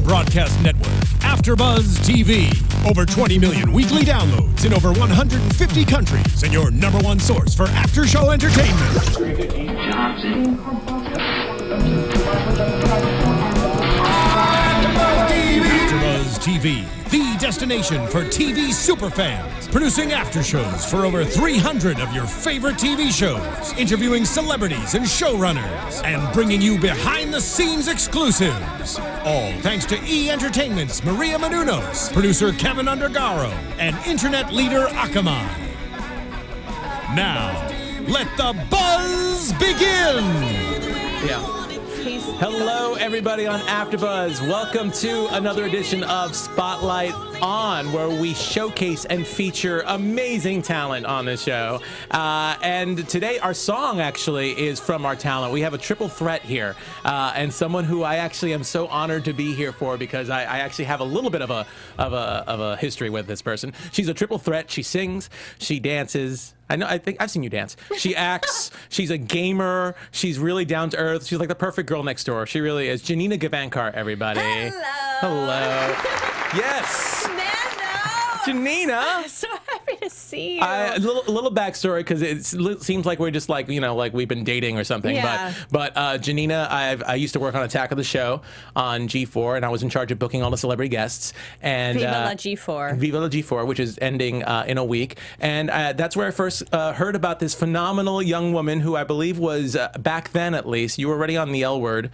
broadcast network, AFTERBUZZ TV. Over 20 million weekly downloads in over 150 countries, and your #1 source for after-show entertainment. AFTERBUZZ TV, the destination for TV superfans, producing after-shows for over 300 of your favorite TV shows, interviewing celebrities and showrunners, and bringing you behind-the-scenes exclusives. All thanks to E! Entertainment's Maria Menounos, producer Kevin Undergaro, and internet leader Akamai. Now, let the buzz begin! Yeah. Hello, everybody on AfterBuzz. Welcome to another edition of Spotlight On, where we showcase and feature amazing talent on the show. And today, our song actually is from our talent. We have a triple threat here, and someone who I actually am so honored to be here for because I actually have a little bit of a history with this person. She's a triple threat. She sings, she dances. I think I've seen you dance. She acts. She's a gamer. She's really down to earth. She's like the perfect girl next door. She really is. Janina Gavankar, everybody. Hello. Hello. Yes. Nando. Janina. I'm so happy to see you. A little backstory because it seems like we're just like, you know, like we've been dating or something. Yeah. But Janina, I used to work on Attack of the Show on G4, and I was in charge of booking all the celebrity guests. And Viva la G4. Viva la G4, which is ending in a week. And that's where I first heard about this phenomenal young woman who I believe was, back then at least, you were already on the L Word.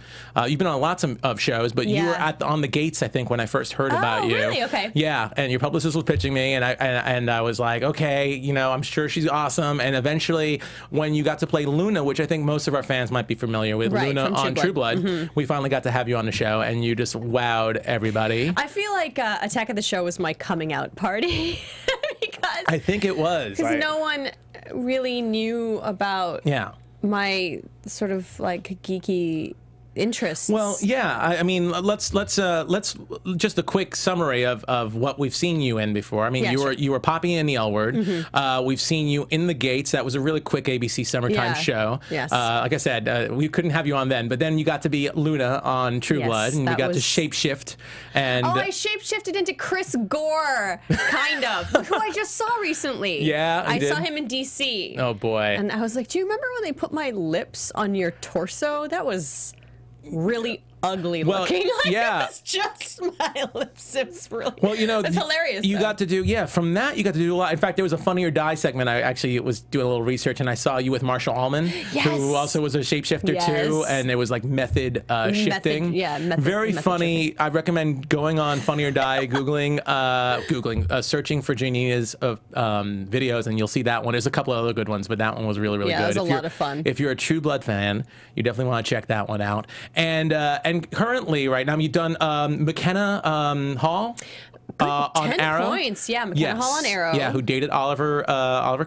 You've been on lots of shows, but you were on the gates, I think, when I first heard about you. Oh, really? Okay. Yeah, and your publicist was pitching me, and I was like, okay, you know, I'm sure she's awesome. And eventually, when you got to play Luna, which I think most of our fans might be familiar with, right, Luna on True Blood, we finally got to have you on the show, and you just wowed everybody. I feel like Attack of the Show was my coming out party because I think it was. Because no one really knew about my sort of like geeky interests. Well, yeah. I mean, let's just a quick summary of what we've seen you in before. I mean, you were Papi in the L Word. We've seen you in The Gates. That was a really quick ABC summertime show. Yes. Like I said, we couldn't have you on then, but then you got to be Luna on True Blood, and you got to shapeshift. And I shapeshifted into Chris Gore, kind of, who I just saw recently. Yeah, I saw him in DC. Oh boy. And I was like, do you remember when they put my lips on your torso? That was really ugly looking. Like, it was just my lips. It was really, well, you know, it's hilarious. You got to do, from that, you got to do a lot. In fact, there was a Funny or Die segment. I actually was doing a little research, and I saw you with Marshall Allman, who also was a shapeshifter too, and there was like method shifting. Very funny. Shifting. I recommend going on Funny or Die, searching for Janina's videos, and you'll see that one. There's a couple of other good ones, but that one was really, really good. Yeah, it was a lot of fun. If you're a True Blood fan, you definitely want to check that one out. And currently, right now, you've done McKenna Hall on 10 Arrow. Points, yeah, McKenna Hall on Arrow. Yeah, who dated Oliver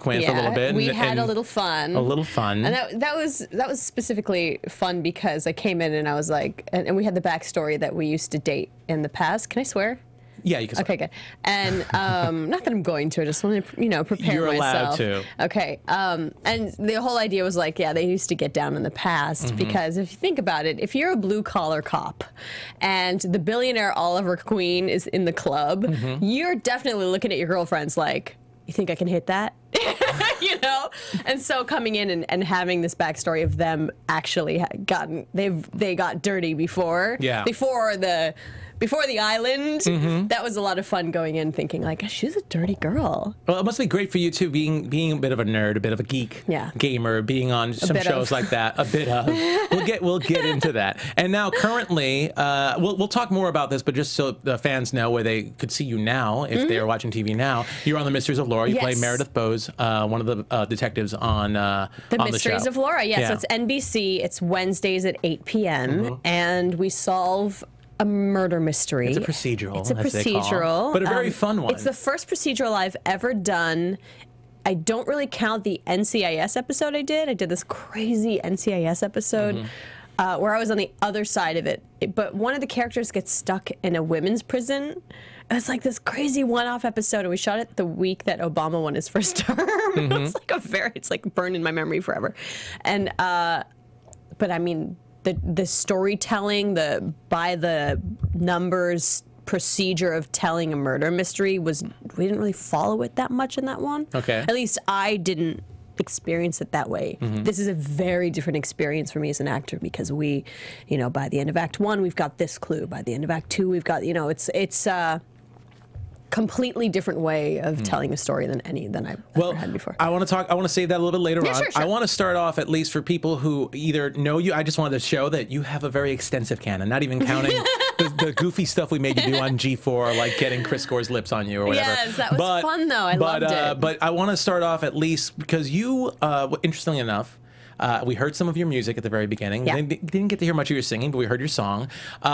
Quinn for a little bit. We had a little fun. A little fun. And that was specifically fun because I came in and I was like, and we had the backstory that we used to date in the past. Can I swear? Yeah, you can. Okay, good. And not that I'm going to. I just want to, you know, prepare myself. You're allowed to. Okay. And the whole idea was like, yeah, they used to get down in the past because if you think about it, if you're a blue collar cop and the billionaire Oliver Queen is in the club, you're definitely looking at your girlfriends like, you think I can hit that? You know? And so coming in and having this backstory of them actually they got dirty before. Yeah. Before the island, that was a lot of fun going in thinking like, she's a dirty girl. Well, it must be great for you too, being a bit of a nerd, a bit of a geek, gamer, being on some shows like that. A bit of. We'll get into that. And now, currently, we'll talk more about this, but just so the fans know where they could see you now, if they are watching TV now, you're on The Mysteries of Laura. You play Meredith Bowes, one of the detectives on the Mysteries of Laura. Yes, so it's NBC. It's Wednesdays at 8 p.m. and we solve a murder mystery. It's a procedural. It's a procedural, but a very fun one. It's the first procedural I've ever done. I don't really count the NCIS episode I did. I did this crazy NCIS episode where I was on the other side of it. But one of the characters gets stuck in a women's prison. It was like this crazy one-off episode, and we shot it the week that Obama won his first term. It was like it's like burned in my memory forever. And but I mean, the storytelling, the by the numbers procedure of telling a murder mystery we didn't really follow it that much in that one. Okay. At least I didn't experience it that way. This is a very different experience for me as an actor because we, you know, by the end of Act 1, we've got this clue. By the end of Act 2, we've got, you know, it's a completely different way of telling a story than I've ever had before. I want to save that a little bit later on. Sure. I want to start off, at least for people who either know you, I just wanted to show that you have a very extensive canon, not even counting the goofy stuff we made you do on G4, like getting Chris Gore's lips on you or whatever. Yes, that was fun though. I loved it. But I want to start off at least because you, interestingly enough, we heard some of your music at the very beginning. Yeah. We didn't get to hear much of your singing, but we heard your song.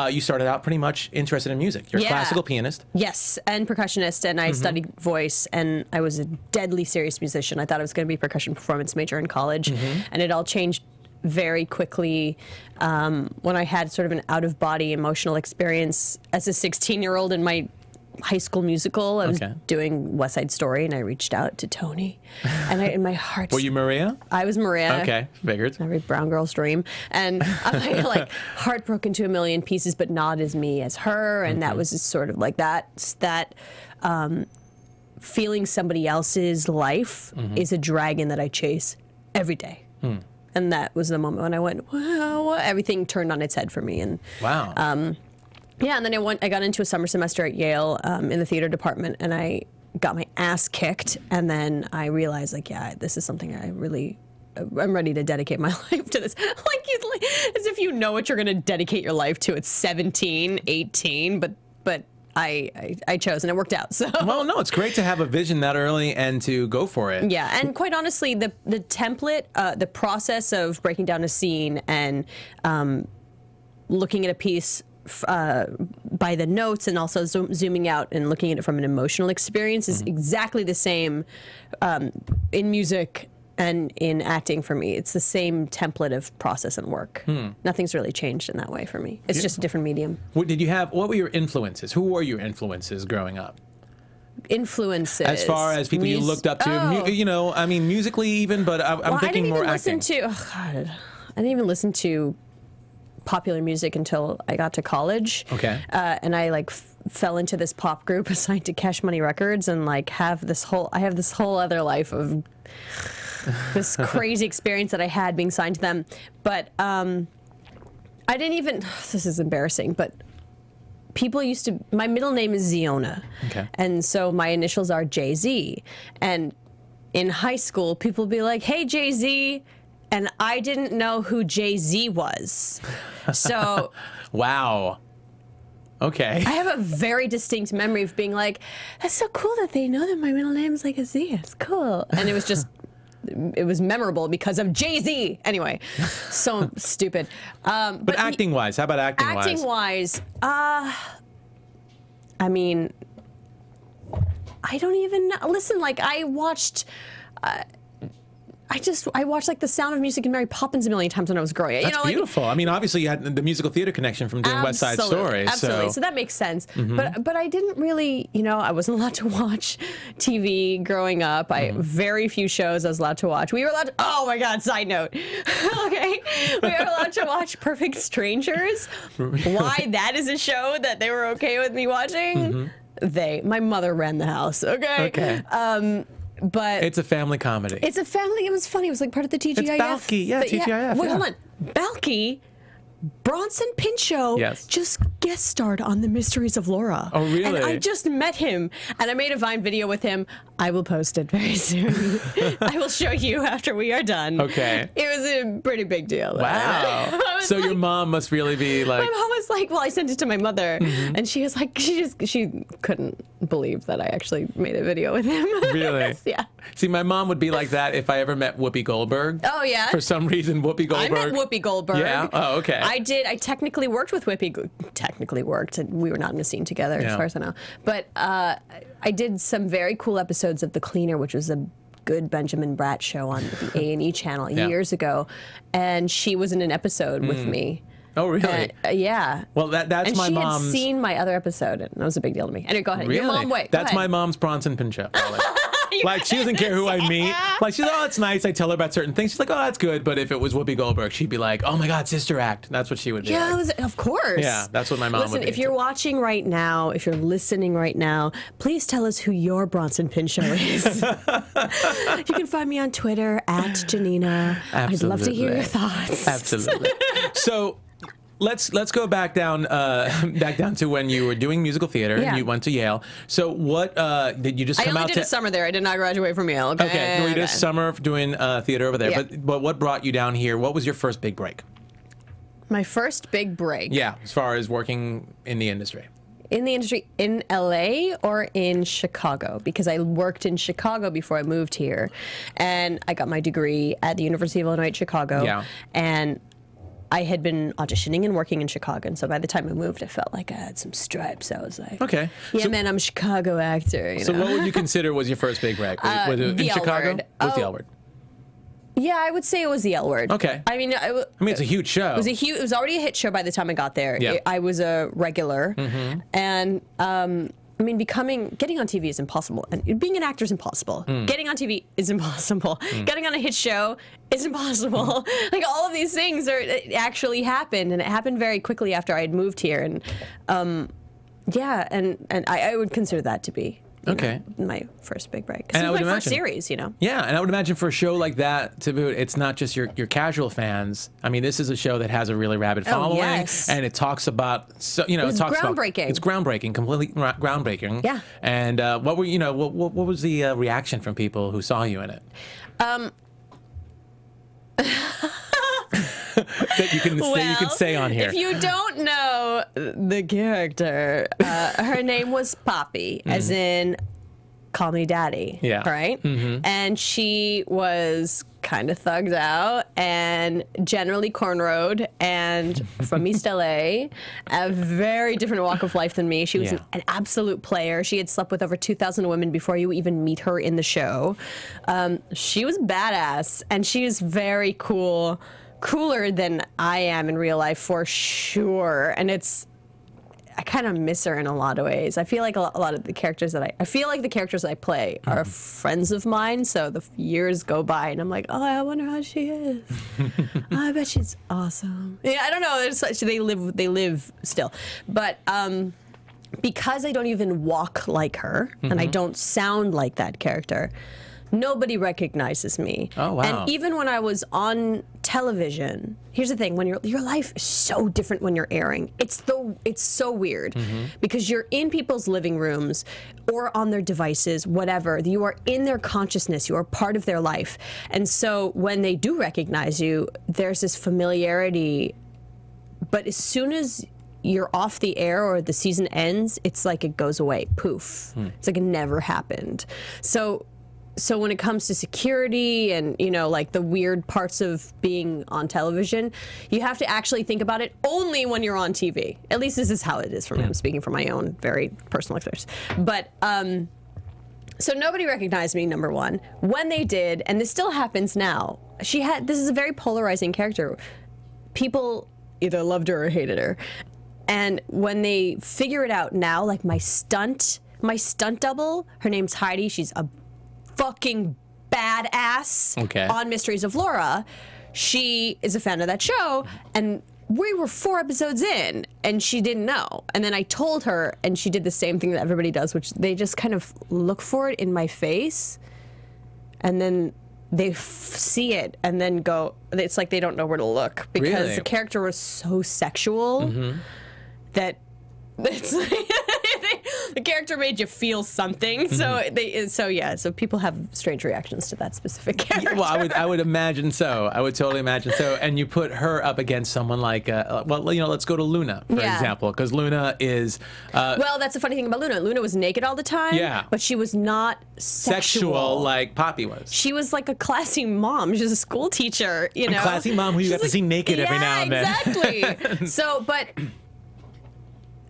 You started out pretty much interested in music. You're a classical pianist. Yes, and percussionist, and I studied voice, and I was a deadly serious musician. I thought I was going to be a percussion performance major in college, and it all changed very quickly when I had sort of an out-of-body emotional experience as a 16-year-old in my high School Musical. I was doing West Side Story, and I reached out to Tony, and in my heart, were you Maria? I was Maria. Okay, figured. Every brown girl's dream, and my like heart broke into a million pieces, but not as me as her, and that was just sort of like that. Feeling somebody else's life is a dragon that I chase every day. And that was the moment when I went, wow, everything turned on its head for me. And wow. yeah, and then I got into a summer semester at Yale in the theater department, and I got my ass kicked. And then I realized, like, yeah, this is something I'm ready to dedicate my life to this. Like, as if you know what you're going to dedicate your life to at 17, 18, but I chose, and it worked out. So well, no, it's great to have a vision that early and to go for it. Yeah, and quite honestly, the template, the process of breaking down a scene and looking at a piece by the notes and also zooming out and looking at it from an emotional experience is exactly the same in music and in acting for me. It's the same template of process and work. Nothing's really changed in that way for me. It's just a different medium. What were your influences? Who were your influences growing up? Influences? As far as people you looked up to, you know, I mean, musically even, but I'm thinking more acting. I didn't even listen to popular music until I got to college. Okay. And I like fell into this pop group assigned to Cash Money Records, and like I have this whole other life of this crazy experience that I had being signed to them. But I didn't even, this is embarrassing, but people used to, my middle name is Ziona. Okay. And so my initials are JZ. And in high school, people would be like, hey, JZ. And I didn't know who Jay-Z was. So wow. Okay. I have a very distinct memory of being like, that's so cool that they know that my middle name is like a Z. It's cool. And it was just, it was memorable because of Jay-Z. Anyway, so stupid. But acting-wise, how about acting-wise? Acting-wise, I mean, I don't even know. Listen, like, I watched... I watched like The Sound of Music and Mary Poppins a million times when I was growing up. That's beautiful. I mean, obviously you had the musical theater connection from doing West Side Story. Absolutely. So that makes sense. But I didn't really, you know, I wasn't allowed to watch TV growing up. Very few shows I was allowed to watch. We were allowed to, oh my God, side note. Okay. We were allowed to watch Perfect Strangers. Why that is a show that they were okay with me watching? My mother ran the house. Okay. But it's a family comedy. It's a family. It was funny. It was like part of the TGIF. It's Balky, yeah, TGIF. Wait, hold on. Balky, Bronson Pinchot just guest starred on The Mysteries of Laura. Oh, really? And I just met him, and I made a Vine video with him. I will post it very soon. I will show you after we are done. Okay. It was a pretty big deal. Wow. So like, your mom must really be like... My mom was like, well, I sent it to my mother, and she was like, she couldn't believe that I actually made a video with him. Really? Yeah. See, my mom would be like that if I ever met Whoopi Goldberg. Oh, yeah? For some reason, Whoopi Goldberg... I met Whoopi Goldberg. Yeah? Oh, okay. I did. I technically worked with Whoopi. Technically worked. We were not in a scene together, as far as I know. But I did some very cool episodes of The Cleaner, which was a good Benjamin Bratt show on the A&E channel years ago. And she was in an episode with me. Oh, really? Yeah. Well, that's my mom's... And she had seen my other episode, and that was a big deal to me. Anyway, go ahead. Really? Your mom, wait. That's my mom's Bronson Pinchot. Like, she doesn't care who I meet. Like, she's, oh, it's nice. I tell her about certain things. She's like, oh, that's good. But if it was Whoopi Goldberg, she'd be like, oh my God, Sister Act. That's what she would be. Yeah, like. of course. Yeah, that's what my mom would be. If you're watching right now, if you're listening right now, please tell us who your Bronson Pinchot is. You can find me on Twitter at Janina. Absolutely. I'd love to hear your thoughts. Absolutely. So let's go back down to when you were doing musical theater and you went to Yale. So what did you just come out? I only did a summer there. I did not graduate from Yale. Okay, you did a summer doing theater over there. Yeah. But what brought you down here? What was your first big break? My first big break. Yeah, as far as working in the industry. In the industry in LA or in Chicago, because I worked in Chicago before I moved here, and I got my degree at the University of Illinois at Chicago. Yeah. And I had been auditioning and working in Chicago, and so by the time I moved, I felt like I had some stripes. I was like, okay, yeah, so, man, I'm a Chicago actor. You know? What would you consider was your first big break? Was it in Chicago? What's the L word? Yeah, I would say it was the L Word. Okay. I mean, it's a huge show. It was already a hit show by the time I got there. Yeah. I was a regular, and I mean, getting on TV is impossible, and being an actor is impossible. Getting on TV is impossible. Getting on a hit show is impossible. Like, all of these things it actually happened, and it happened very quickly after I had moved here, and yeah, and I would consider that to be. Okay. My first big break. It was my first series, you know. Yeah, and I would imagine for a show like that, to boot, it's not just your casual fans. I mean, this is a show that has a really rabid following, and it talks about, it's groundbreaking. It's groundbreaking, completely groundbreaking. Yeah. And what was the reaction from people who saw you in it? That you can say on here. If you don't know the character, her name was Papi, as in Call Me Daddy. Yeah. Right? And she was kind of thugged out and generally cornrowed and from East LA, a very different walk of life than me. She was an absolute player. She had slept with over 2,000 women before you even meet her in the show. She was badass, and she was very cool. Cooler than I am in real life, for sure. And I kind of miss her in a lot of ways. I feel like a lot of the characters that I feel like the characters I play are friends of mine. So the years go by, and I'm like, oh, I wonder how she is. I bet she's awesome. Yeah, I don't know. They live still, but because I don't even walk like her, and I don't sound like that character, nobody recognizes me. Oh, wow. And even when I was on television, here's the thing, when your life is so different when you're airing. It's so weird because you're in people's living rooms or on their devices, whatever. You are in their consciousness. You are part of their life. And so when they do recognize you, there's this familiarity. But as soon as you're off the air or the season ends, it's like it goes away. Poof. It's like it never happened. So when it comes to security and, like the weird parts of being on television, you have to actually think about it only when you're on TV. At least this is how it is for me. I'm speaking from my own very personal experience. But, so nobody recognized me, number one. When they did, and this still happens now, this is a very polarizing character. People either loved her or hated her. And when they figure it out now, like my stunt double, her name's Heidi, she's a fucking badass on Mysteries of Laura. She is a fan of that show, and we were 4 episodes in, and she didn't know. And then I told her, and she did the same thing that everybody does, which they just kind of look for it in my face, and then they see it, and then go, it's like they don't know where to look, because the character was so sexual that it's like the character made you feel something. So people have strange reactions to that specific character. Well, I would imagine so. I would totally imagine so. And you put her up against someone like, let's go to Luna, for example, because Luna is... well, that's the funny thing about Luna. Luna was naked all the time, but she was not sexual like Papi was. She was like a classy mom. She was a school teacher, A classy mom who you got to see naked every now and then. Exactly. But...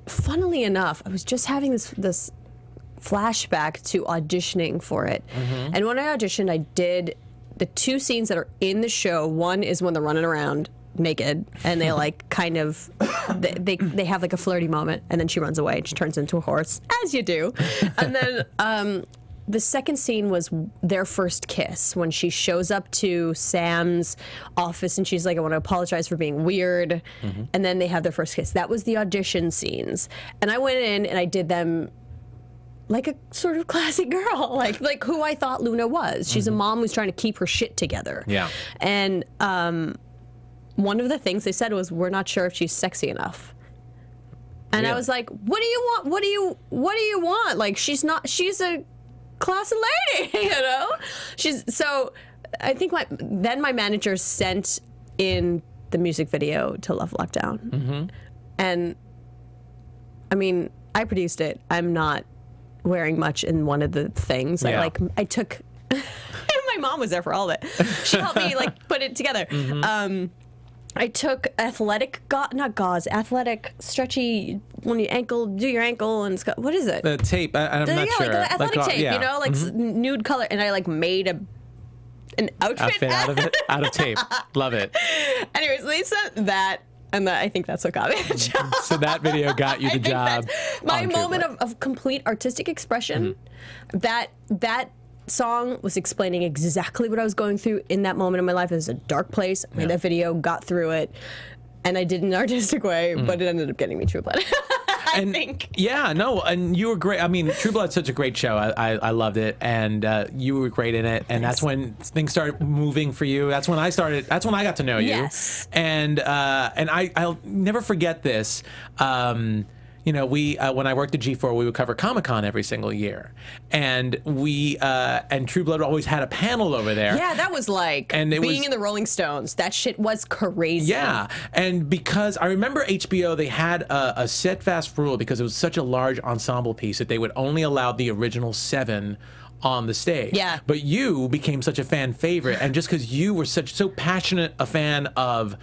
funnily enough, I was just having this flashback to auditioning for it. And when I auditioned, I did the 2 scenes that are in the show. One is when they're running around naked, and they like kind of, they have like a flirty moment, and then she runs away and she turns into a horse, as you do. And then the second scene was their first kiss, when she shows up to Sam's office and she's like, I want to apologize for being weird. And then they have their first kiss. That was the audition scenes. And I went in and I did them like a sort of classy girl, like who I thought Luna was. She's a mom who's trying to keep her shit together. Yeah. And one of the things they said was, we're not sure if she's sexy enough. And I was like, what do you want? What do you want? Like, she's a classy lady, you know? So I think then my manager sent in the music video to Love Lockdown. And I mean, I produced it. I'm not wearing much in one of the things. I took my mom was there for all of it. She helped me like put it together. I took athletic, athletic stretchy, when you do your ankle and what is it? The tape. I'm not sure. Like athletic tape, you know, like nude color, and I like made an outfit out of it, out of tape. Love it. Anyways, they sent that. And I think that's what got me the job. So that video got you the job. My moment of complete artistic expression. That song was explaining exactly what I was going through in that moment in my life. It was a dark place. I made that video, got through it, and I did it in an artistic way, but it ended up getting me True Blood. I think. Yeah, no, and you were great. I mean, True Blood's such a great show. I loved it, and you were great in it. And that's when things started moving for you. That's when I started. That's when I got to know you. Yes. And I'll never forget this. You know, when I worked at G4, we would cover Comic-Con every single year, and and True Blood always had a panel over there. Yeah, that was like being in the Rolling Stones. That shit was crazy. Yeah, and because I remember HBO, they had a steadfast rule, because it was such a large ensemble piece, that they would only allow the original 7 on the stage. Yeah. But you became such a fan favorite, and just because you were so passionate a fan of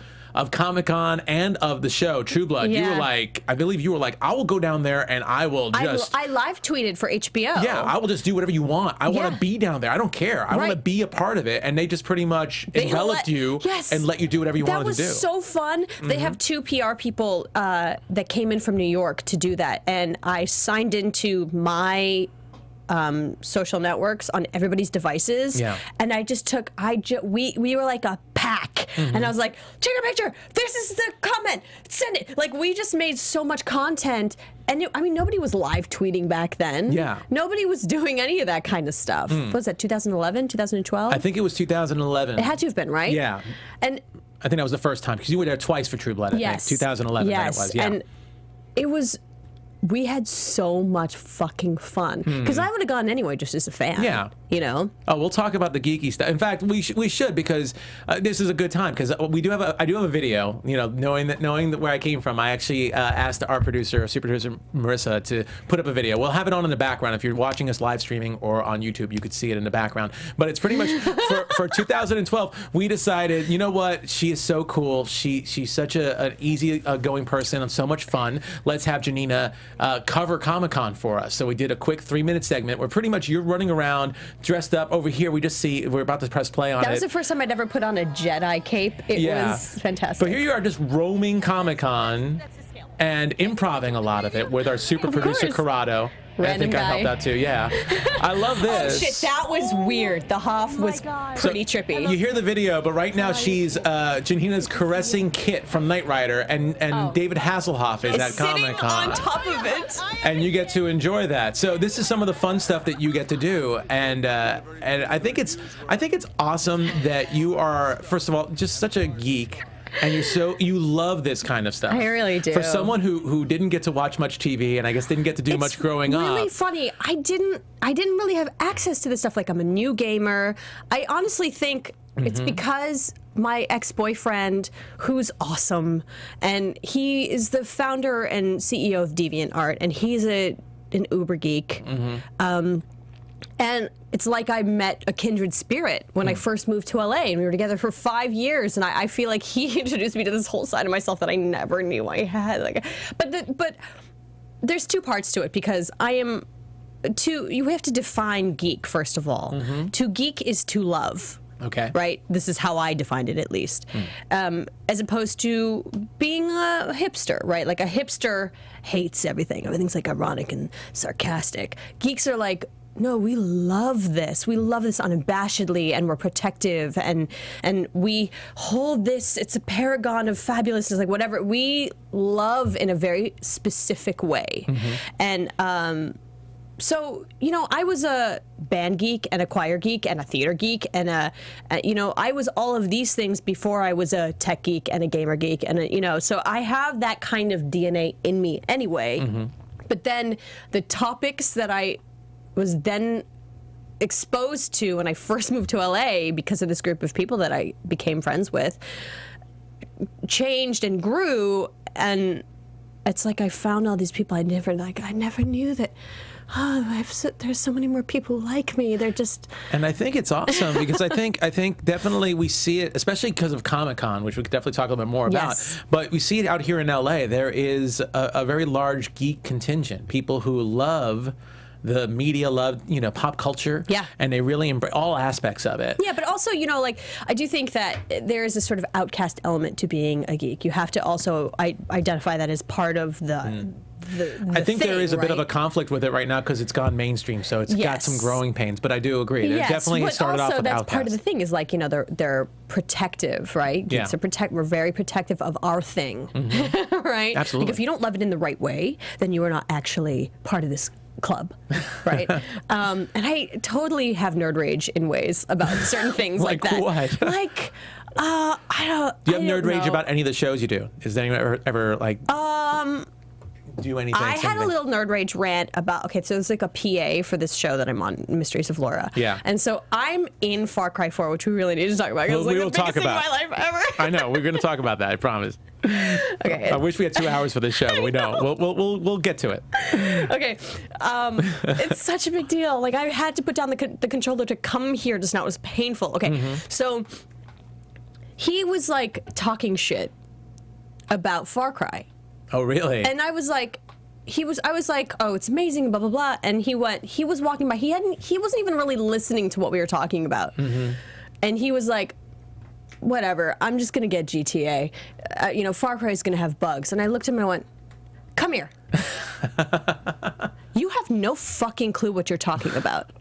Comic-Con and of the show True Blood, you were like, I believe you were like, I will go down there and I will just... I live tweeted for HBO. Yeah, I will just do whatever you want. I want to be down there. I don't care. I want to be a part of it. And they just pretty much enveloped you and let you do whatever you wanted to do. That was so fun. They have 2 PR people that came in from New York to do that. And I signed into my social networks on everybody's devices, and I just took, we were like a pack, and I was like, take a picture, this is the comment, send it. Like, we just made so much content, and I mean, nobody was live tweeting back then. Yeah. Nobody was doing any of that kind of stuff. What was that, 2011, 2012? I think it was 2011. It had to have been, right? Yeah. And I think that was the first time, because you were there twice for True Blood, I think. 2011, that it was, and it was... We had so much fucking fun, because I would have gone anyway just as a fan. Yeah, you know. Oh, we'll talk about the geeky stuff. In fact, we should, because this is a good time, because we do have I do have a video. You know, knowing where I came from, I actually asked our producer, super producer Marissa, to put up a video. We'll have it on in the background. If you're watching us live streaming or on YouTube, you could see it in the background. But it's pretty much for 2012. We decided, you know what? She is so cool. She's such an easy going person and so much fun. Let's have Janina cover Comic-Con for us. So we did a quick 3-minute segment where pretty much you're running around dressed up. Over here, we just see, we're about to press play on it. That was the first time I'd ever put on a Jedi cape. It was fantastic. But here you are just roaming Comic-Con and improvising a lot of it with our super producer, Corrado. I think I helped out too, yeah. I love this. Oh shit, that was weird. The Hoff was pretty trippy. You hear the video, but right now she's, Janina's caressing Kit from Knight Rider, and David Hasselhoff is at Comic-Con. On top of it. And you get to enjoy that. So this is some of the fun stuff that you get to do, and I think it's awesome that you are, first of all, just such a geek. And you love this kind of stuff. I really do. For someone who didn't get to watch much TV, and I guess didn't get to do much growing up. It's really funny. I didn't really have access to this stuff. Like, I'm a new gamer. I honestly think it's because my ex-boyfriend, who's awesome, and he is the founder and CEO of DeviantArt, and he's an uber geek. And it's like I met a kindred spirit when I first moved to LA, and we were together for 5 years, and I feel like he introduced me to this whole side of myself that I never knew I had. Like, but there's 2 parts to it, because you have to define geek, first of all. To geek is to love. Okay. Right? This is how I defined it, at least. As opposed to being a hipster, right? Like, a hipster hates everything. Everything's like ironic and sarcastic. Geeks are like, no, we love this. We love this unabashedly, and we're protective, and we hold this. It's a paragon of fabulousness, like whatever. We love in a very specific way, and so, you know, I was a band geek and a choir geek and a theater geek and you know, I was all of these things before I was a tech geek and a gamer geek, and you know, so I have that kind of DNA in me anyway. But then the topics that I was then exposed to when I first moved to LA because of this group of people that I became friends with changed and grew, and it's like I found all these people I never knew that. Oh, there's so many more people like me. They're just... And I think it's awesome because I think definitely we see it, especially because of Comic-Con, which we could definitely talk a little bit more about. But we see it out here in LA. There is a very large geek contingent, people who love the media, love, you know, pop culture. Yeah. And they really embrace all aspects of it. Yeah, but also, you know, like, I do think that there is a sort of outcast element to being a geek. You have to also identify that as part of the... I think there is a bit of a conflict with it right now because it's gone mainstream, so it's got some growing pains. But I do agree. It definitely started off with that's outcasts. Part of the thing is, like, you know, they're protective, right? Geeks are we're very protective of our thing, right? Absolutely. Like, if you don't love it in the right way, then you are not actually part of this club, right? And I totally have nerd rage in ways about certain things like that. What? Like, I don't. Do you have nerd rage about any of the shows you do? Is anyone ever like? Do anything? I had a little nerd rage rant about, okay, so it's like a PA for this show that I'm on, Mysteries of Laura. Yeah. And so I'm in Far Cry 4, which we really need to talk about. Well, we will talk about it. My life ever. I know, we're going to talk about that, I promise. Okay. I wish we had 2 hours for this show, but we don't. We'll get to it. Okay. It's such a big deal. Like, I had to put down the controller to come here just now. It was painful. Okay. So he was like talking shit about Far Cry. Oh, really? And I was like, I was like, oh, it's amazing, blah, blah, blah. And he was walking by. He wasn't even really listening to what we were talking about. And he was like, whatever, I'm just going to get GTA. You know, Far Cry is going to have bugs. And I looked at him and I went, come here. You have no fucking clue what you're talking about.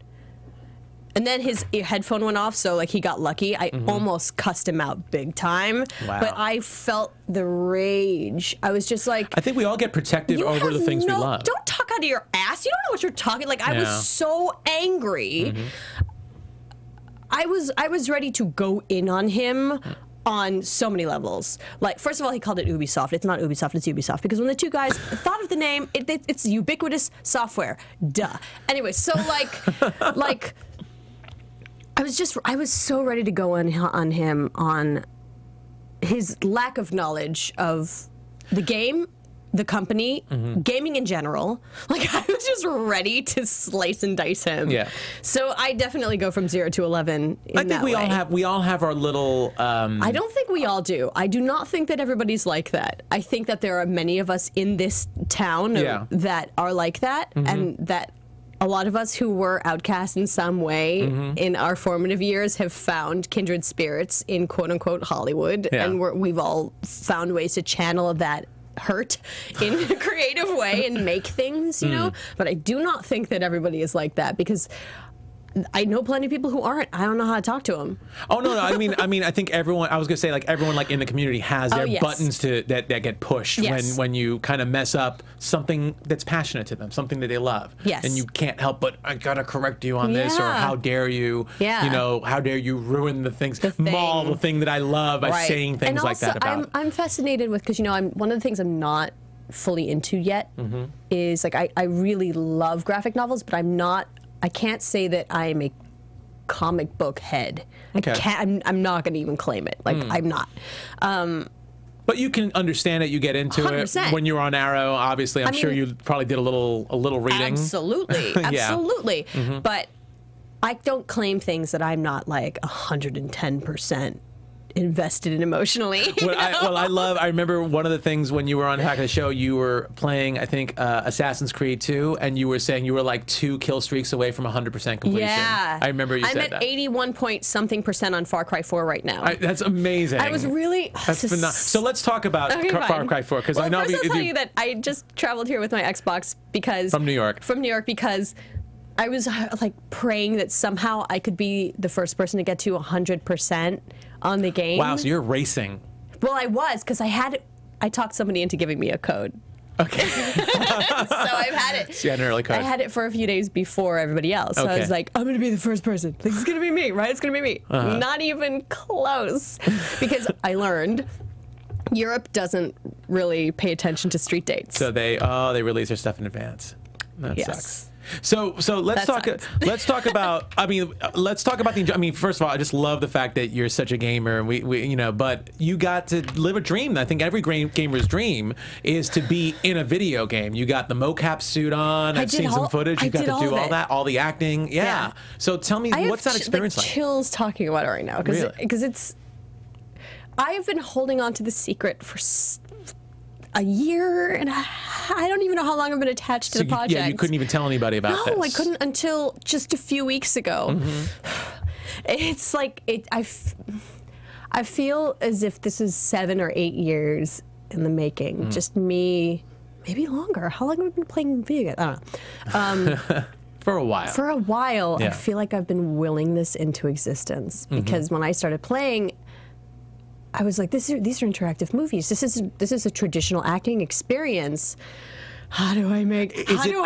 And then his headphone went off, so like he got lucky. I almost cussed him out big time. Wow. But I felt the rage. I was just like, I think we all get protective over the things we love. Don't talk out of your ass. You don't know what you're talking. Like, I was so angry. I was ready to go in on him on so many levels. Like, first of all, he called it Ubisoft. It's not Ubisoft, it's Ubisoft. Because when the two guys thought of the name, it's ubiquitous software. Duh. Anyway, so like I was so ready to go on him on his lack of knowledge of the game, the company, gaming in general. Like, I was just ready to slice and dice him. Yeah. So I definitely go from 0 to 11 in I think we all have our little... I don't think we all do. I do not think that everybody's like that. I think that there are many of us in this town that are like that, and that a lot of us who were outcasts in some way in our formative years have found kindred spirits in quote-unquote Hollywood, and we've all found ways to channel that hurt in a creative way and make things, you know? But I do not think that everybody is like that, because I know plenty of people who aren't. I don't know how to talk to them. Oh, no. I mean, I think everyone, I was going to say, like, everyone, like, in the community has their buttons that get pushed when you kind of mess up something that's passionate to them, something that they love. Yes. And you can't help but, I got to correct you on this, or how dare you, you know, how dare you ruin the thing that I love by saying things and like that about. I'm fascinated with, because, you know, one of the things I'm not fully into yet is, like, I really love graphic novels, but I can't say that I'm a comic book head. Okay. I'm not going to even claim it. Like, I'm not. But you can understand it. You get into 100%. It when you're on Arrow. Obviously, I'm sure you probably did a little reading. Absolutely, absolutely. But I don't claim things that I'm not like 110% invested in emotionally. I remember one of the things when you were on Hack of the Show, you were playing, I think, Assassin's Creed 2, and you were saying you were like 2 kill streaks away from 100% completion. Yeah. I remember you said that. I'm at 81 point something% on Far Cry 4 right now. That's amazing. I was really... That's phenomenal. So let's talk about Far Cry 4, because I know... First I'll tell you that I just traveled here with my Xbox because... From New York. From New York, because I was like praying that somehow I could be the first person to get to 100% on the game. Wow, so you're racing. Well, I was, because I talked somebody into giving me a code. Okay. So I've had it. So you had an early code. I had it for a few days before everybody else. So I was like, I'm going to be the first person. Like, it's going to be me, right? It's going to be me. Not even close. Because I learned Europe doesn't really pay attention to street dates. So they release their stuff in advance. That sucks. So let's talk about the. I mean, first of all, I just love the fact that you're such a gamer, and we you know, but you got to live a dream. I think every gamer's dream is to be in a video game. You got the mocap suit on. I've seen some footage. You got to do all that, all the acting. Yeah. So tell me, what's that experience like? Chills talking about it right now because it's. I have been holding on to the secret for a year and I don't even know how long I've been attached to the project. Yeah, you couldn't even tell anybody about this. No, I couldn't until just a few weeks ago. It's like I feel as if this is 7 or 8 years in the making. Just me, maybe longer. How long have I been playing video games? I don't know. For a while. For a while, I feel like I've been willing this into existence because when I started playing, I was like, these are interactive movies. This is a traditional acting experience. How do I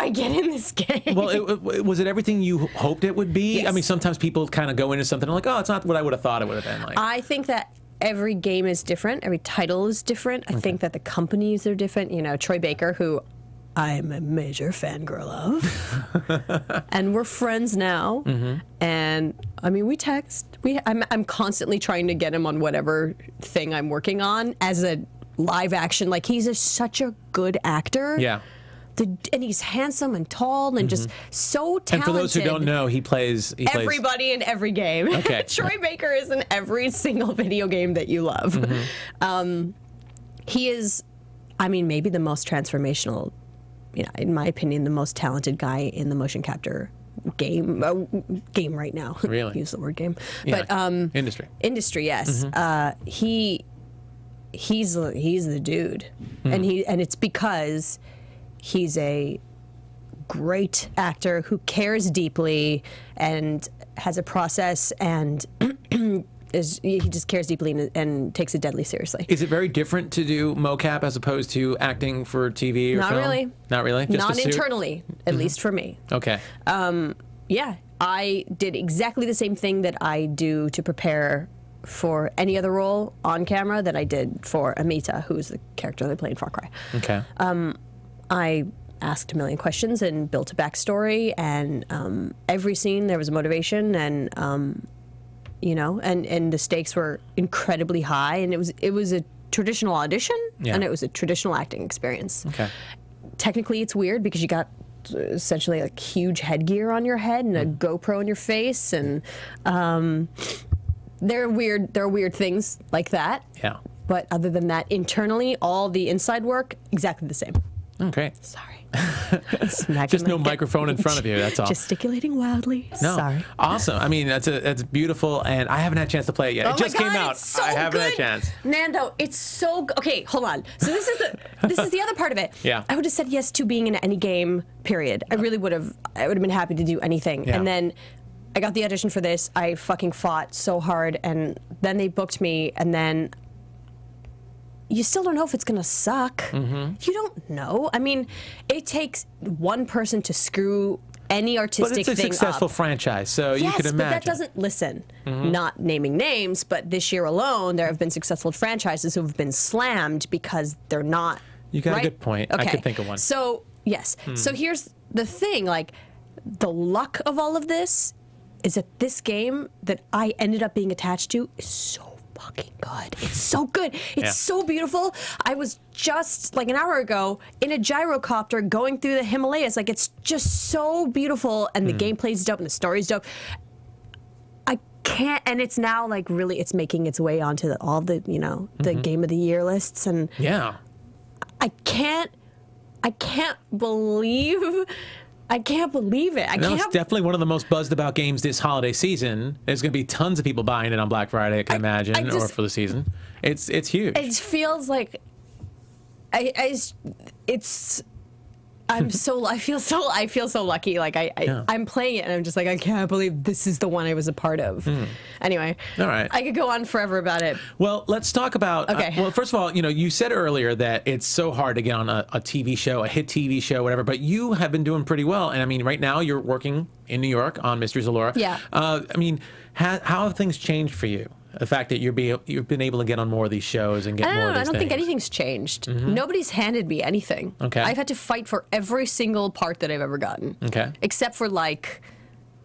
get in this game? Well, was it everything you hoped it would be? Yes. I mean, sometimes people kind of go into something and like, oh, it's not what I would have thought it would have been like. I think that every game is different. Every title is different. I think that the companies are different. You know, Troy Baker, who I'm a major fangirl of, and we're friends now. And I mean, we text. I'm constantly trying to get him on whatever thing I'm working on as a live action. Like, he's such a good actor. Yeah. And he's handsome and tall and just so talented. And for those who don't know, he plays everybody in every game. Okay. Troy Baker is in every single video game that you love. He is, I mean, maybe the most transformational, you know, in my opinion, the most talented guy in the motion capture game right now. Really? Use the word game. Yeah. But industry, yes. He's the dude. And it's because he's a great actor who cares deeply and has a process and he just cares deeply and takes it deadly seriously. Is it very different to do mocap as opposed to acting for TV or Not film? Really. Not really? Just Not internally, at least for me. Okay. Yeah, I did exactly the same thing that I do to prepare for any other role on camera that I did for Amita, who's the character that I play in Far Cry. Okay. I asked a million questions and built a backstory, and every scene there was a motivation, and you know, and the stakes were incredibly high, and it was a traditional audition, and it was a traditional acting experience. Okay. Technically, it's weird because you got essentially like huge headgear on your head and a GoPro in your face, and there are weird things like that. Yeah. But other than that, internally, all the inside work exactly the same. Okay. Sorry. Just no microphone in front of you, that's all. Gesticulating wildly. No. Sorry. Awesome. I mean, that's beautiful, and I haven't had a chance to play it yet. It just came out. It's so I haven't had a good. chance. Nando, it's so good. Okay, hold on. So this is the other part of it. Yeah. I would have said yes to being in any game, period. I really would have. I would have been happy to do anything. Yeah. And then I got the audition for this. I fucking fought so hard, and then they booked me, and then you still don't know if it's going to suck. You don't know. I mean, it takes one person to screw any artistic thing up. But it's a successful franchise, so you could imagine. But that doesn't, listen, not naming names, but this year alone, there have been successful franchises who have been slammed because they're not. You got a good point. Okay. I could think of one. So, yes. So here's the thing, like, the luck of all of this is that this game that I ended up being attached to is so fucking good. It's so good. It's so beautiful. I was just like an hour ago in a gyrocopter going through the Himalayas. Like, it's just so beautiful, and the gameplay's dope and the story's dope. I can't, and it's now like really, it's making its way onto all the, you know, the Game of the Year lists, and I can't believe it. It's definitely one of the most buzzed about games this holiday season. There's going to be tons of people buying it on Black Friday, I can imagine, or for the season. It's huge. It feels like it's I feel so lucky. Like I'm playing it and I'm just like, I can't believe this is the one I was a part of. Anyway, all right. I could go on forever about it. Well, let's talk about, okay. Well, first of all, you know, you said earlier that it's so hard to get on a TV show, a hit TV show, whatever, but you have been doing pretty well. And I mean, right now you're working in New York on Mysteries of Laura. Yeah. I mean, how have things changed for you? The fact that you've been able to get on more of these shows and get more of these things. I don't think anything's changed. Nobody's handed me anything. Okay. I've had to fight for every single part that I've ever gotten. Okay. Except for like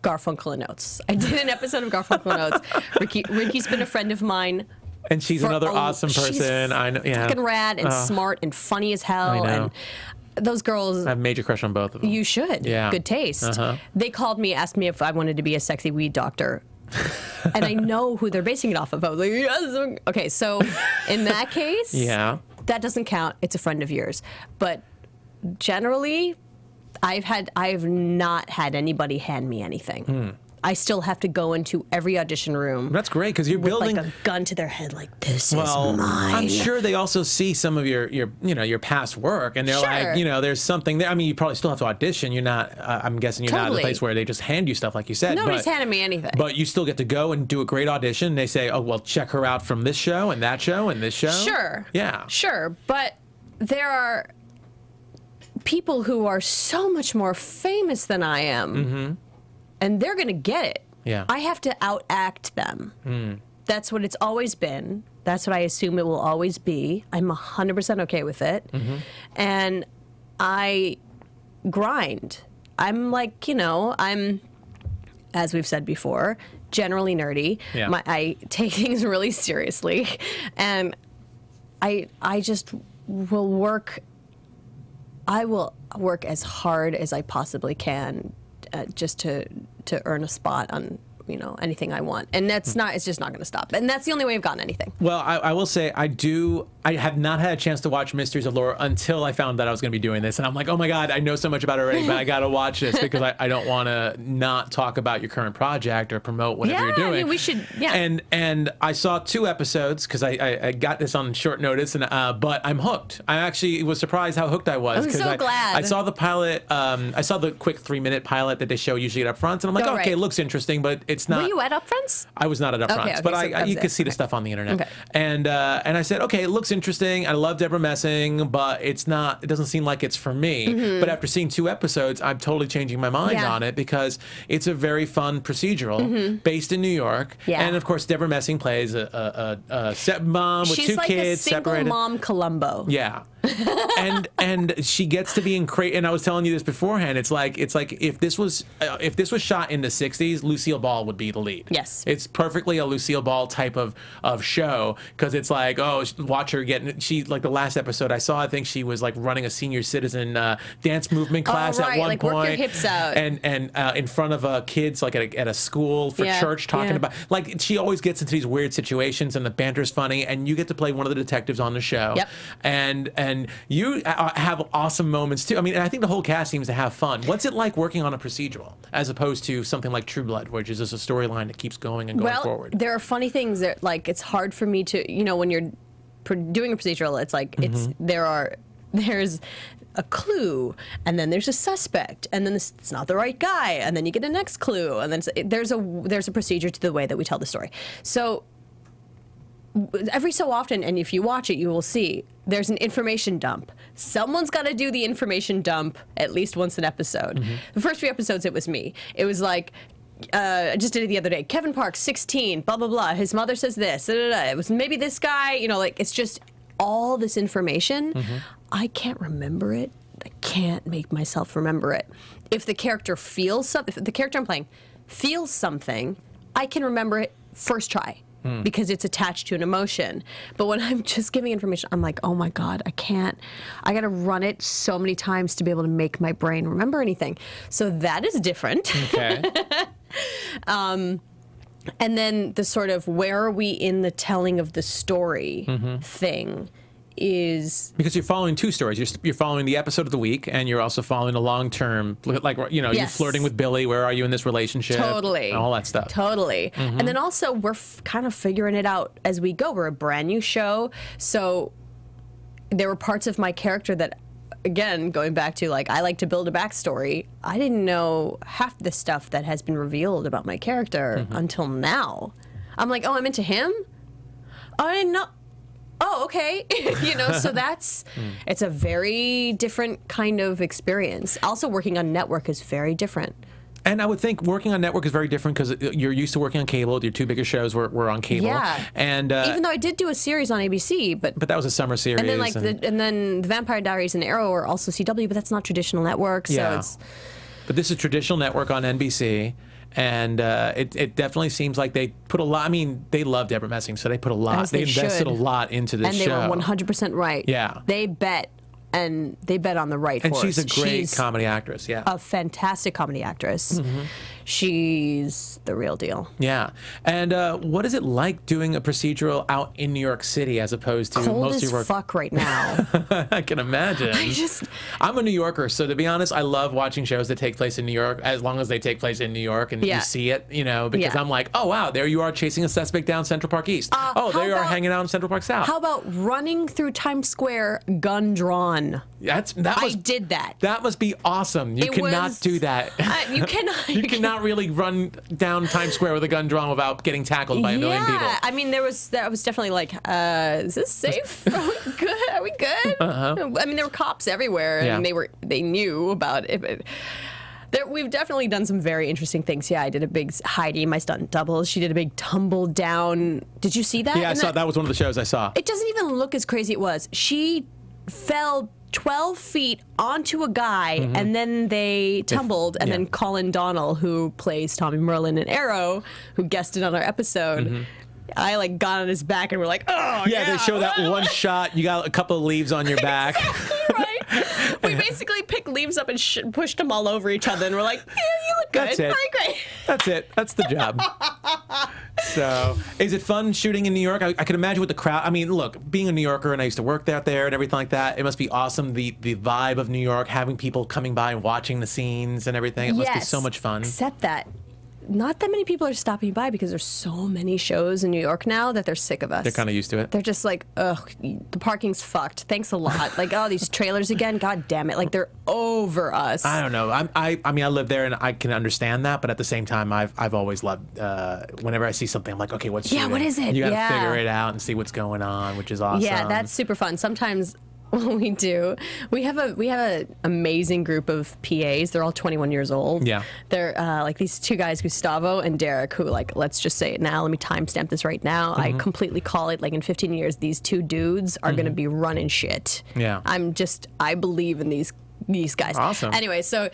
Garfunkel and Oates. I did an episode of Garfunkel and Oates. Ricky's been a friend of mine. And she's another awesome person. I know. Yeah. Fucking rad and smart and funny as hell. I know. And those girls. I have a major crush on both of them. You should. Yeah. Good taste. They called me, asked me if I wanted to be a sexy weed doctor. And I know who they're basing it off of. I was like, yes. Okay, so in that case, yeah, that doesn't count. It's a friend of yours. But generally, I've not had anybody hand me anything. I still have to go into every audition room. That's great because you're building like a gun to their head, like this is mine. I'm sure they also see some of your past work, and they're like, you know, there's something there. I mean, you probably still have to audition. You're not. I'm guessing you're not at the place where they just hand you stuff like you said. Nobody's handing me anything. But you still get to go and do a great audition. And they say, oh well, check her out from this show and that show and this show. Sure. Yeah. Sure, but there are people who are so much more famous than I am. And they're going to get it. Yeah. I have to outact them. That's what it's always been. That's what I assume it will always be. I'm 100% okay with it. And I grind. I'm like, you know, I'm, as we've said before, generally nerdy. Yeah. I take things really seriously. And I just will work. I will work as hard as I possibly can just to earn a spot on, you know, anything I want. And that's not, it's just not going to stop. And that's the only way I've gotten anything. Well, I will say I have not had a chance to watch Mysteries of Laura until I found that I was going to be doing this. And I'm like, oh my God, I know so much about it already, but I got to watch this because I don't want to not talk about your current project or promote whatever you're doing. I mean, we should, And I saw 2 episodes because I got this on short notice, and but I'm hooked. I actually was surprised how hooked I was. I'm so glad. I saw the pilot, I saw the quick 3-minute pilot that they show usually at Upfronts, and I'm like, okay, it looks interesting, but it's not. Were you at Upfronts? I was not at Upfronts, but you could see the stuff on the internet. And I said, okay, it looks interesting. I love Deborah Messing, but it's not. It doesn't seem like it's for me. But after seeing 2 episodes, I'm totally changing my mind on it because it's a very fun procedural based in New York. And of course, Deborah Messing plays a stepmom with 2 kids, She's like a single separated. mom Columbo. Yeah. and she gets to be in crazy. And I was telling you this beforehand. It's like if this was shot in the 60s, Lucille Ball would be the lead. Yes, it's perfectly a Lucille Ball type of show because it's like, oh, watch her getting. She like the last episode I saw. I think she was like running a senior citizen dance movement class at one like point. Work your hips out. And in front of kids like at a school for church talking about like she always gets into these weird situations and the banter's funny and you get to play one of the detectives on the show. And you have awesome moments too. I mean, and I think the whole cast seems to have fun. What's it like working on a procedural as opposed to something like True Blood, which is just a storyline that keeps going and going forward? There are funny things that like it's hard for me to, you know, when you're doing a procedural, it's like there's a clue, and then there's a suspect, and then it's not the right guy, and then you get a next clue, and then there's a procedure to the way that we tell the story. So every so often, and if you watch it, you will see there's an information dump. Someone's got to do the information dump at least once an episode. The first 3 episodes, it was me. It was like, I just did it the other day. Kevin Park, 16, blah, blah, blah. His mother says this. It was maybe this guy. You know, like, it's just all this information. I can't remember it. I can't make myself remember it. If the character feels something, if the character I'm playing feels something, I can remember it first try. Because it's attached to an emotion. But when I'm just giving information, I'm like, oh my God, I can't. I got to run it so many times to be able to make my brain remember anything. So that is different. Okay. And then the sort of where are we in the telling of the story thing is... Because you're following 2 stories. You're following the episode of the week, and you're also following a long-term, like, you know, you're flirting with Billy. Where are you in this relationship? Totally. And all that stuff. Totally. And then also, we're kind of figuring it out as we go. We're a brand new show, so there were parts of my character that again, going back to like, I like to build a backstory. I didn't know half the stuff that has been revealed about my character until now. I'm like, oh, I'm into him? Oh, I didn't know. Oh, okay. You know, so that's, it's a very different kind of experience. Also, working on network is very different. And I would think working on network is very different because you're used to working on cable. Your two biggest shows were on cable. Yeah. And even though I did do a series on ABC, but that was a summer series. And then like the Vampire Diaries and Arrow are also CW, but that's not traditional network. So it's. But this is traditional network on NBC. And it definitely seems like they put a lot. I mean, they love Deborah Messing, so they put a lot. They invested a lot into this show. And they were 100% right. Yeah. They bet. And they bet on the right horse. And she's a great comedy actress, yeah. A fantastic comedy actress. She's the real deal. Yeah. And what is it like doing a procedural out in New York City as opposed to cold most of your as work? fuck right now. I can imagine. I'm a New Yorker, so to be honest, I love watching shows that take place in New York as long as they take place in New York and you see it, you know, because I'm like, oh, wow, there you are chasing a suspect down Central Park East. Oh, there you are hanging out in Central Park South. How about running through Times Square, gun drawn? I did that. That must be awesome. You cannot do that. You cannot. You cannot really run down Times Square with a gun drawn without getting tackled by a million people. Yeah, I mean, I was definitely like, is this safe? Are we good? Are we good? I mean, there were cops everywhere, and they knew about it. We've definitely done some very interesting things. Yeah, I did a big Heidi, my stunt double. She did a big tumble down. Did you see that? Yeah, I saw. That was one of the shows I saw. It doesn't even look as crazy it was. She fell 12 feet onto a guy, and then they tumbled, and then Colin Donnell, who plays Tommy Merlin in Arrow, who guested on our episode, I like got on his back, and we're like, oh, yeah. They show that one shot. You got a couple of leaves on your back. Exactly right. We basically picked leaves up and pushed them all over each other, and we're like, yeah, you look good. That's it. All right, great. That's it. That's the job. So, is it fun shooting in New York? I can imagine with the crowd. I mean, look, being a New Yorker, and I used to work out there and everything like that, it must be awesome, the vibe of New York, having people coming by and watching the scenes and everything. It must be so much fun. Except that not that many people are stopping by because there's so many shows in New York now that they're sick of us. They're kind of used to it. They're just like, ugh, the parking's fucked. Thanks a lot. Like, oh, these trailers again. God damn it. Like, they're over us. I don't know. I mean, I live there and I can understand that, but at the same time, I've always loved whenever I see something, I'm like, okay, what's shooting? Yeah, what is it? You got to figure it out and see what's going on, which is awesome. Yeah, that's super fun. Sometimes we do. We have an amazing group of PAs. They're all 21 years old. Yeah. They're like these two guys, Gustavo and Derek, who like, let's just say it now. Let me timestamp this right now. I completely call it like in 15 years, these two dudes are going to be running shit. Yeah. I believe in these guys. Awesome. Anyway, so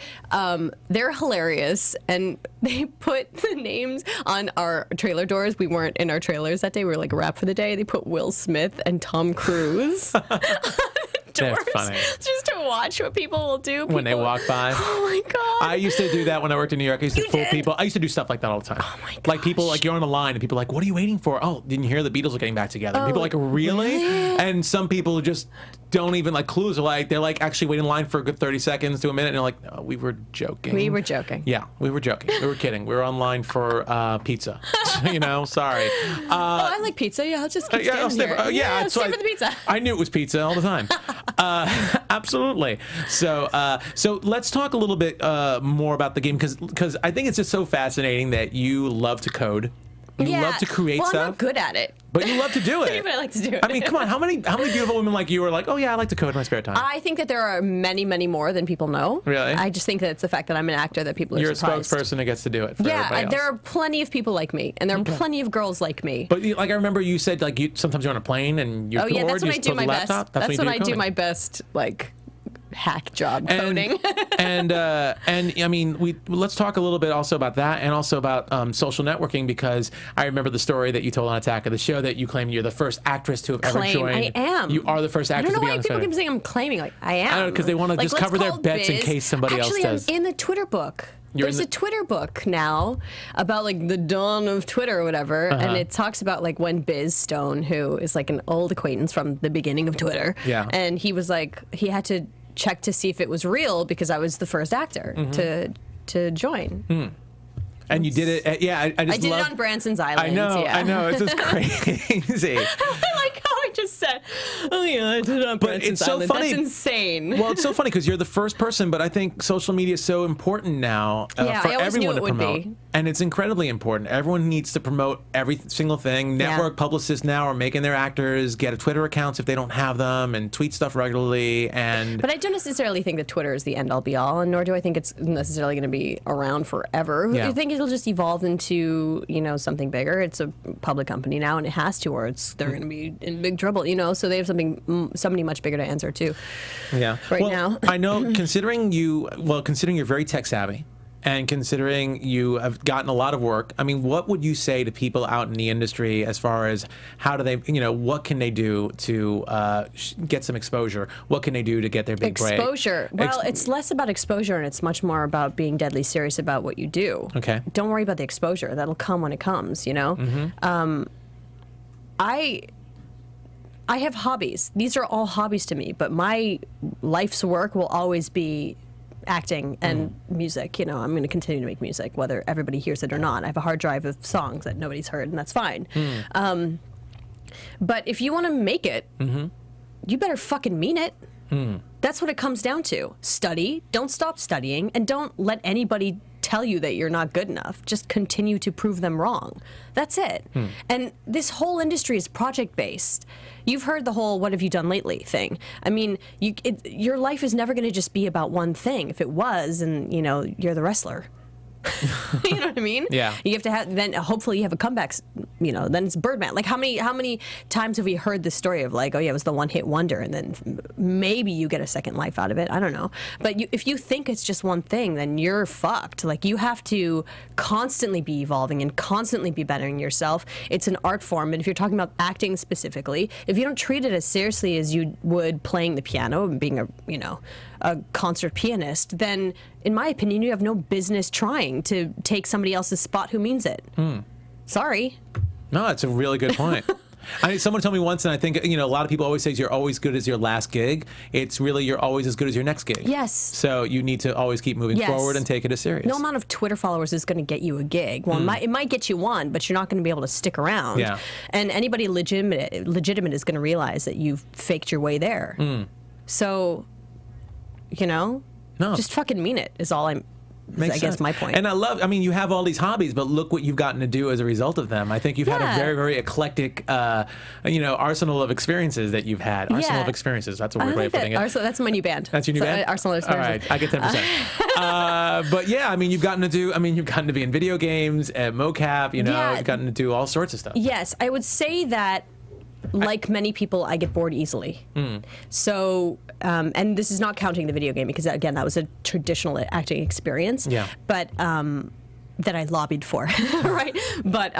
they're hilarious, and they put the names on our trailer doors. We weren't in our trailers that day. We were like a wrap for the day. They put Will Smith and Tom Cruise. Doors, that's funny. Just to watch what people will do. When they walk by. Oh my god. I used to do that when I worked in New York. I used to fool people. I used to do stuff like that all the time. Oh my god. Like people, like you're on the line and people are like, what are you waiting for? Oh, didn't you hear the Beatles are getting back together? And people are like, really? And some people just don't even like clues. They're like actually waiting in line for a good 30 seconds to a minute, and they're like, no, we were joking. We were joking. Yeah, we were joking. We were kidding. We were online for pizza. You know, sorry. Oh, I like pizza. Yeah, I'll just keep standing here. Yeah, stay for the pizza. I knew it was pizza all the time. Absolutely. So let's talk a little bit more about the game, because I think it's just so fascinating that you love to code. You love to create stuff. I'm not good at it. But you love to do it. But I like to do it. I mean, come on. How many beautiful women like you are like, oh yeah, I like to code in my spare time? I think that there are many, many more than people know. Really? I just think that it's the fact that I'm an actor that people are surprised. You're a spokesperson that gets to do it for everybody else. There are plenty of people like me, and there are plenty of girls like me. But like I remember you said like sometimes you're on a plane and you're bored, that's when I do my best. That's when I do my best like hack job coding. and I mean, let's talk a little bit also about that, and also about social networking, because I remember the story that you told on Attack of the Show that you claim you're the first actress to have ever joined. I am. You are the first actress to be on the show. I don't know why people keep saying I'm claiming. Like, I am. I don't know, because they want to just cover their bets in case somebody else does. Actually, I'm in the Twitter book. There's a Twitter book now about like the dawn of Twitter or whatever, and it talks about like when Biz Stone, who is like an old acquaintance from the beginning of Twitter, and he was like, he had to check to see if it was real because I was the first actor to join. And you did it. I did it on Branson's Island. I know. It's just crazy. I like how I just said, oh yeah, I did it on But it's so Island. funny. That's insane. Well, it's so funny because you're the first person, but I think social media is so important now for everyone to promote. And it's incredibly important. Everyone needs to promote every single thing. Network publicists now are making their actors get a Twitter accounts if they don't have them and tweet stuff regularly. But I don't necessarily think that Twitter is the end-all be-all, and nor do I think it's necessarily going to be around forever. I think it'll just evolve into, you know, something bigger. It's a public company now, and it has to, or they're going to be in big trouble, you know. So they have somebody much bigger to answer to. Yeah. Right now. I know, considering you're very tech savvy. And considering you have gotten a lot of work, I mean, what would you say to people out in the industry as far as how do they, you know, what can they do to get some exposure? What can they do to get their big break? Exposure. Well, it's less about exposure and it's much more about being deadly serious about what you do. Okay. Don't worry about the exposure. That'll come when it comes, you know? I have hobbies. These are all hobbies to me, but my life's work will always be acting and music. You know, I'm going to continue to make music, whether everybody hears it or not. I have a hard drive of songs that nobody's heard, and that's fine. But if you want to make it, you better fucking mean it. That's what it comes down to. Study, don't stop studying, and don't let anybody tell you that you're not good enough. Just continue to prove them wrong. That's it. And this whole industry is project-based. You've heard the whole "what have you done lately" thing. I mean, your life is never going to just be about one thing. If it was, and you know, you're the wrestler. You know what I mean? Yeah. You have to have, then hopefully you have a comeback, you know, then it's Birdman. Like how many times have we heard this story of like, oh yeah, it was the one-hit wonder, and then maybe you get a second life out of it. I don't know. But if you think it's just one thing, then you're fucked. Like you have to constantly be evolving and constantly be bettering yourself. It's an art form. And if you're talking about acting specifically, if you don't treat it as seriously as you would playing the piano and being a concert pianist, then in my opinion, you have no business trying to take somebody else's spot who means it. Sorry. No, that's a really good point. Someone told me once, and I think, you know, a lot of people always say you're always good as your last gig. It's really you're always as good as your next gig. Yes. So you need to always keep moving forward and take it as serious. No amount of Twitter followers is going to get you a gig. Well, it might get you one, but you're not going to be able to stick around. Yeah. And anybody legitimate is going to realize that you've faked your way there. So, you know, just fucking mean it is all I guess my point. And I mean, you have all these hobbies, but look what you've gotten to do as a result of them. I think you've had a very, very eclectic, you know, arsenal of experiences that you've had. Arsenal of experiences. That's a weird way of putting it. That's my new band. That's your new band? Arsenal of Experiences. All right, I get 10%. But yeah, I mean, you've gotten to be in video games, at mocap, you know, you've gotten to do all sorts of stuff. Yes, I would say that, like many people, I get bored easily. So, and this is not counting the video game, because again, that was a traditional acting experience. Yeah. But that I lobbied for, right? But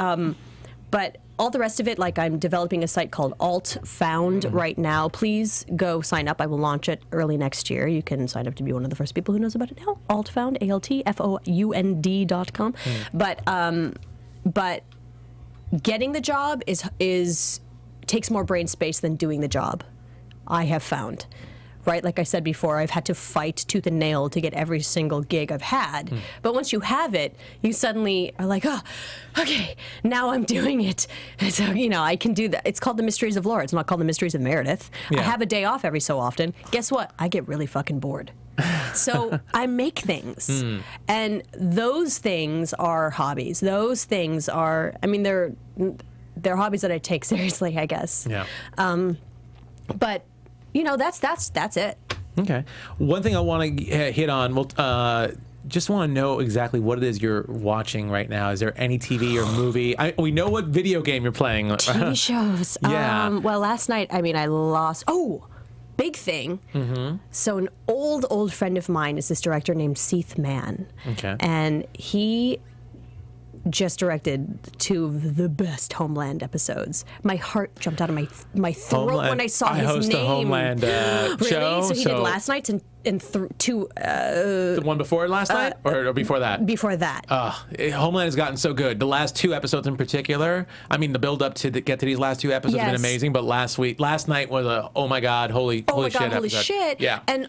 all the rest of it, like I'm developing a site called Alt Found right now. Please go sign up. I will launch it early next year. You can sign up to be one of the first people who knows about it now. Alt Found, ALTFOUND.com. But getting the job takes more brain space than doing the job, I have found. Right? Like I said before, I've had to fight tooth and nail to get every single gig I've had. But once you have it, you suddenly are like, oh, okay, now I'm doing it. And so, you know, I can do that. It's called The Mysteries of Laura. It's not called The Mysteries of Meredith. I have a day off every so often. Guess what? I get really fucking bored. So I make things. And those things are hobbies. Those things are, I mean, they're hobbies that I take seriously, I guess. Yeah. But you know, that's it. Okay. One thing I want to hit on. Just want to know exactly what it is you're watching right now. Is there any TV or movie? We know what video game you're playing. TV shows. Yeah. Well, last night, I mean, I lost. Oh, big thing. So an old friend of mine is this director named Seth Mann. Okay. And he just directed 2 of the best Homeland episodes. My heart jumped out of my throat Homeland. when I saw his name. I host a Homeland really? show. So he did last night's and 2. The one before last night, or before that? Before that. Homeland has gotten so good. The last 2 episodes in particular. I mean, the build up to get to these last 2 episodes has been amazing. But last night was a oh my god, holy shit episode. Holy shit! Yeah. And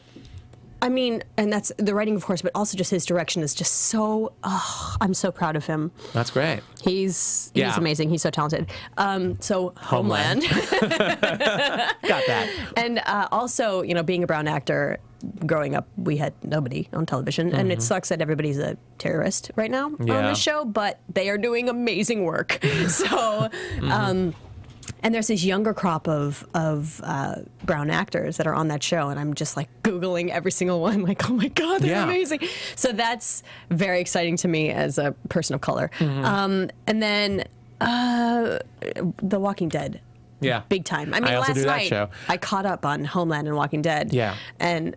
I mean, and that's the writing, of course, but also just his direction is just so. I'm so proud of him. That's great. He's amazing. He's so talented. So Homeland. Got that. And also, you know, being a brown actor, growing up, we had nobody on television, and it sucks that everybody's a terrorist right now on this show, but they are doing amazing work. So. And there's this younger crop of brown actors that are on that show, and I'm just like Googling every single one, like, oh my God, they're amazing. So that's very exciting to me as a person of color. And then The Walking Dead. Yeah. Big time. I mean, I also last do that night show. I caught up on Homeland and Walking Dead. Yeah. And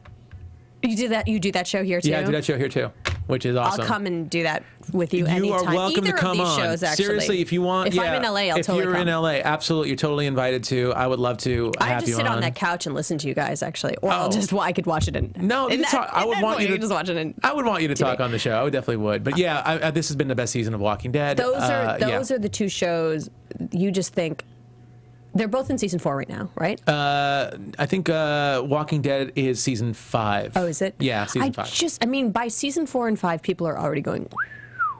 you do that show here too? Yeah, I do that show here too, which is awesome. I'll come and do that with you anytime. You are welcome Either to come of these on. shows, actually. Seriously, if you want, if I'm in LA, I'll totally come. If you're in LA, absolutely, you're totally invited to. I would love to have you on. I just sit on that couch and listen to you guys, actually, or I could watch it in. No, I would want you to just watch it in. I would want you to talk on the show. I would definitely would. But yeah, this has been the best season of Walking Dead. Those are the two shows you just think. They're both in season 4 right now, right? I think Walking Dead is season 5. Oh, is it? Yeah, season 5. I mean, by season 4 and 5, people are already going.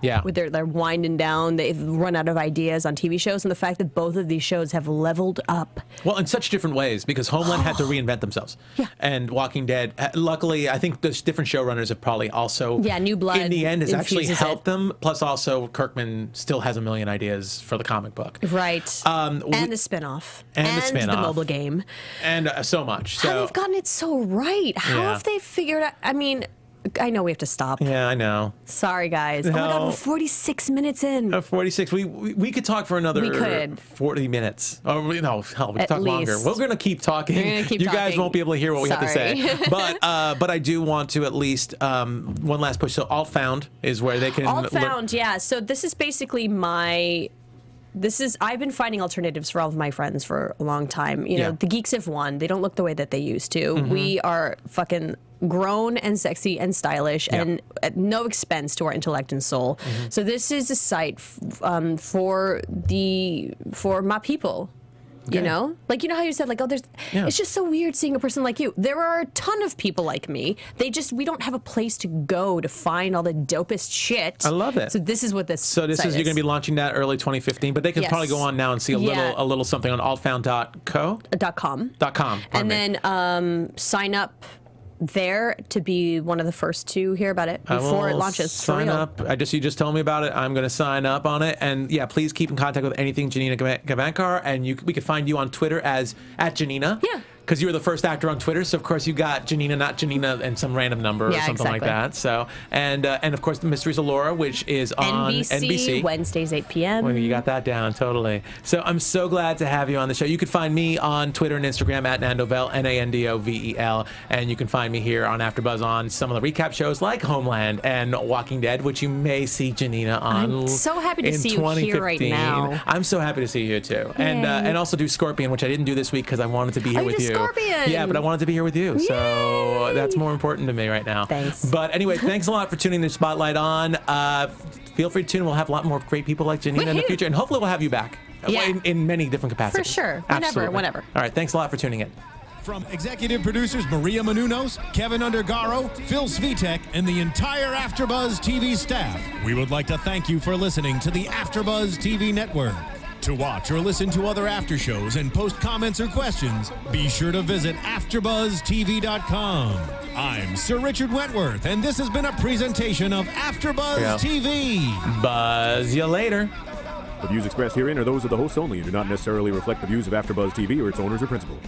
Yeah. With they're winding down. They've run out of ideas on TV shows, and the fact that both of these shows have leveled up. Well, in such different ways, because Homeland had to reinvent themselves. Yeah. And Walking Dead, luckily, I think the different showrunners have probably also, new blood in the end, has actually helped it. them. Plus, also, Kirkman still has a million ideas for the comic book. Right. And the spinoff. And the spinoff. The mobile game. And so much. So how they've gotten it so right. How have they figured out? I mean, I know we have to stop. Yeah, I know. Sorry, guys. Oh my God, we're 46 minutes in. 46. We could talk for another 40 minutes. Oh, no, hell, we could talk longer. We're going to keep talking. We're gonna keep you guys won't be able to hear what we have to say. But I do want to at least one last push. So Alt Found is where they can. Alt Found, yeah. So this is basically I've been finding alternatives for all of my friends for a long time. You know, the geeks have won. They don't look the way that they used to. We are fucking grown and sexy and stylish and at no expense to our intellect and soul. So this is a site for my people. Okay. You know? Like, you know how you said, like, oh, it's just so weird seeing a person like you. There are a ton of people like me. We don't have a place to go to find all the dopest shit. I love it. So this is what this So this is, you're going to be launching that early 2015, but they can probably go on now and see a little something on altfound.com. .com. And then sign up there to be one of the first to hear about it before it launches. Sign up. You just told me about it. I'm going to sign up on it. And yeah, please keep in contact with anything Janina Gavankar. And we can find you on Twitter as @Janina. Yeah. Because you were the first actor on Twitter, so of course you got Janina, not Janina, and some random number or something like that. So and of course the Mysteries of Laura, which is on NBC Wednesdays 8 p.m. Well, you got that down totally. So I'm so glad to have you on the show. You can find me on Twitter and Instagram @Nandovel, Nandovel, and you can find me here on AfterBuzz on some of the recap shows like Homeland and Walking Dead, which you may see Janina on. I'm so happy to see you here right now. I'm so happy to see you too, and also do Scorpion, which I didn't do this week because I wanted to be here with you. Scorpion. Yeah, but I wanted to be here with you, so that's more important to me right now. Thanks. But anyway, thanks a lot for tuning the Spotlight on. Feel free to tune in. We'll have a lot more great people like Janina in the future, and hopefully we'll have you back in many different capacities. For sure. Whenever. All right, thanks a lot for tuning in. From executive producers Maria Menounos, Kevin Undergaro, Phil Svitek, and the entire AfterBuzz TV staff, we would like to thank you for listening to the AfterBuzz TV network. To watch or listen to other after shows and post comments or questions, be sure to visit AfterBuzzTV.com. I'm Sir Richard Wentworth, and this has been a presentation of AfterBuzz TV. Buzz you later. The views expressed herein are those of the hosts only and do not necessarily reflect the views of AfterBuzz TV or its owners or principals.